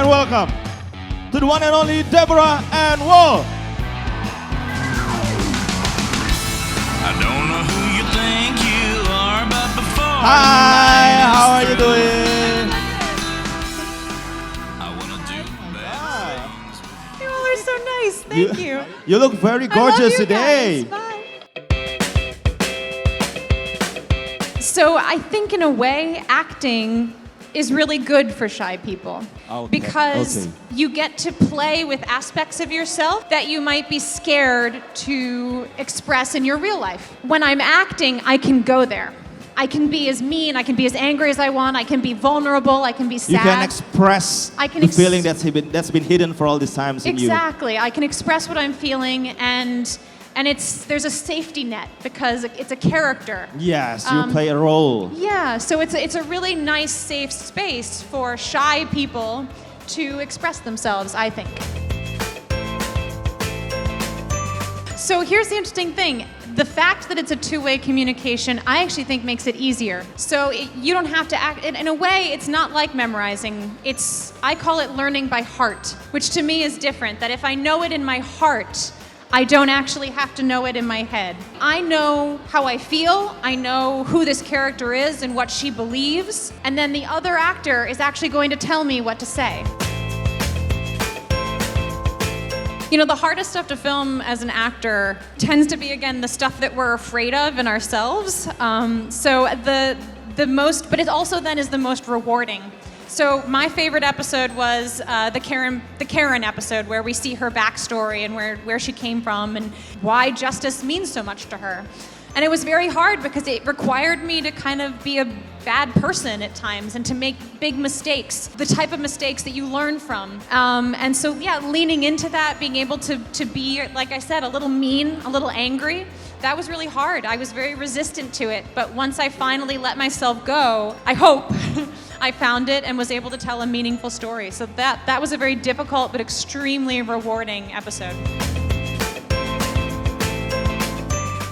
and welcome to the one and only Deborah Ann Woll. I don't know who you think you are, but before Hi, how are you doing? I wanna do bad things. You all are so nice. Thank you. You look very I love gorgeous you today. guys. Bye. So I think in a way, acting is really good for shy people. Okay. Because you get to play with aspects of yourself that you might be scared to express in your real life. When I'm acting, I can go there. I can be as mean, I can be as angry as I want, I can be vulnerable, I can be sad. You can express I can the feeling that's been hidden for all these times in you. Exactly. I can express what I'm feeling, and there's a safety net because it's a character. Yes, you play a role. Yeah, so it's a really nice, safe space for shy people to express themselves, I think. So here's the interesting thing. The fact that it's a two-way communication, I actually think makes it easier. So you don't have to act, in a way, it's not like memorizing. I call it learning by heart, which to me is different, that if I know it in my heart, I don't actually have to know it in my head. I know how I feel, I know who this character is and what she believes, and then the other actor is actually going to tell me what to say. You know, the hardest stuff to film as an actor tends to be, again, the stuff that we're afraid of in ourselves. But it also then is the most rewarding. So my favorite episode was the Karen episode, where we see her backstory and where she came from and why justice means so much to her. And it was very hard because it required me to kind of be a bad person at times and to make big mistakes, the type of mistakes that you learn from. And so, yeah, leaning into that, being able to be, like I said, a little mean, a little angry, that was really hard. I was very resistant to it. But once I finally let myself go, I hope, I found it and was able to tell a meaningful story. So that was a very difficult but extremely rewarding episode.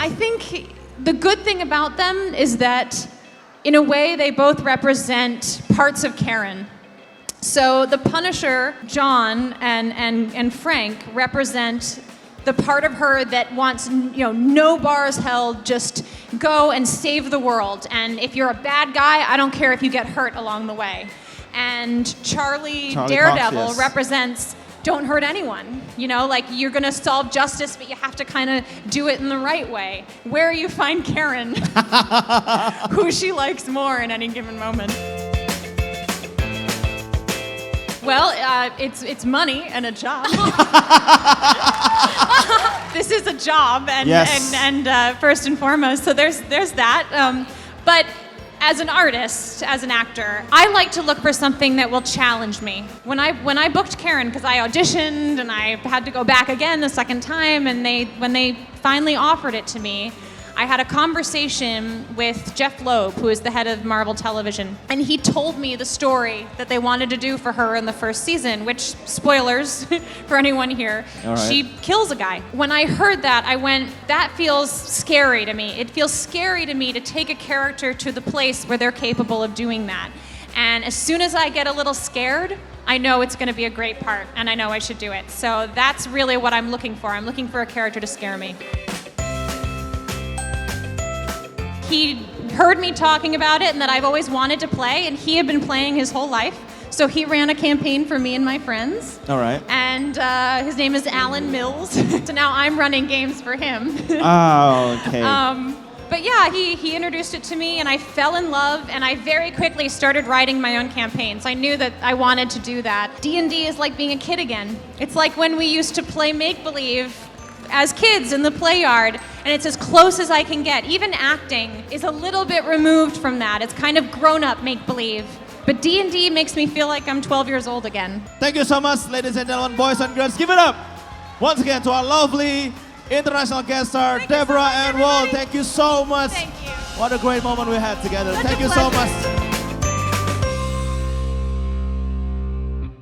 I think the good thing about them is that, in a way, they both represent parts of Karen. So the Punisher, John, and Frank represent the part of her that wants, no bars held, just go and save the world. And if you're a bad guy, I don't care if you get hurt along the way. And Charlie Daredevil Cox, yes, represents don't hurt anyone. You're gonna solve justice, but you have to kind of do it in the right way. Where you find Karen, who she likes more in any given moment. Well, it's money and a job. This is a job, and yes, and first and foremost, so there's that. But as an artist, as an actor, I like to look for something that will challenge me. When I booked Karen, because I auditioned and I had to go back again the second time, and when they finally offered it to me, I had a conversation with Jeff Loeb, who is the head of Marvel Television, and he told me the story that they wanted to do for her in the first season, which, spoilers for anyone here, all right, she kills a guy. When I heard that, I went, that feels scary to me. It feels scary to me to take a character to the place where they're capable of doing that. And as soon as I get a little scared, I know it's going to be a great part, and I know I should do it. So that's really what I'm looking for. I'm looking for a character to scare me. He heard me talking about it and that I've always wanted to play, and he had been playing his whole life. So he ran a campaign for me and my friends. all right. And his name is Alan Mills. So now I'm running games for him. Oh, okay. But yeah, he introduced it to me, and I fell in love, and I very quickly started writing my own campaigns. I knew that I wanted to do that. D&D is like being a kid again. It's like when we used to play make-believe as kids in the play yard, and it's as close as I can get. Even acting is a little bit removed from that. It's kind of grown-up make-believe. But D&D makes me feel like I'm 12 years old again. Thank you so much, ladies and gentlemen, boys and girls. Give it up once again to our lovely international guest star, Deborah Ann Woll. Thank you so much. Thank you. What a great moment we had together. Such Thank a you so pleasure. much.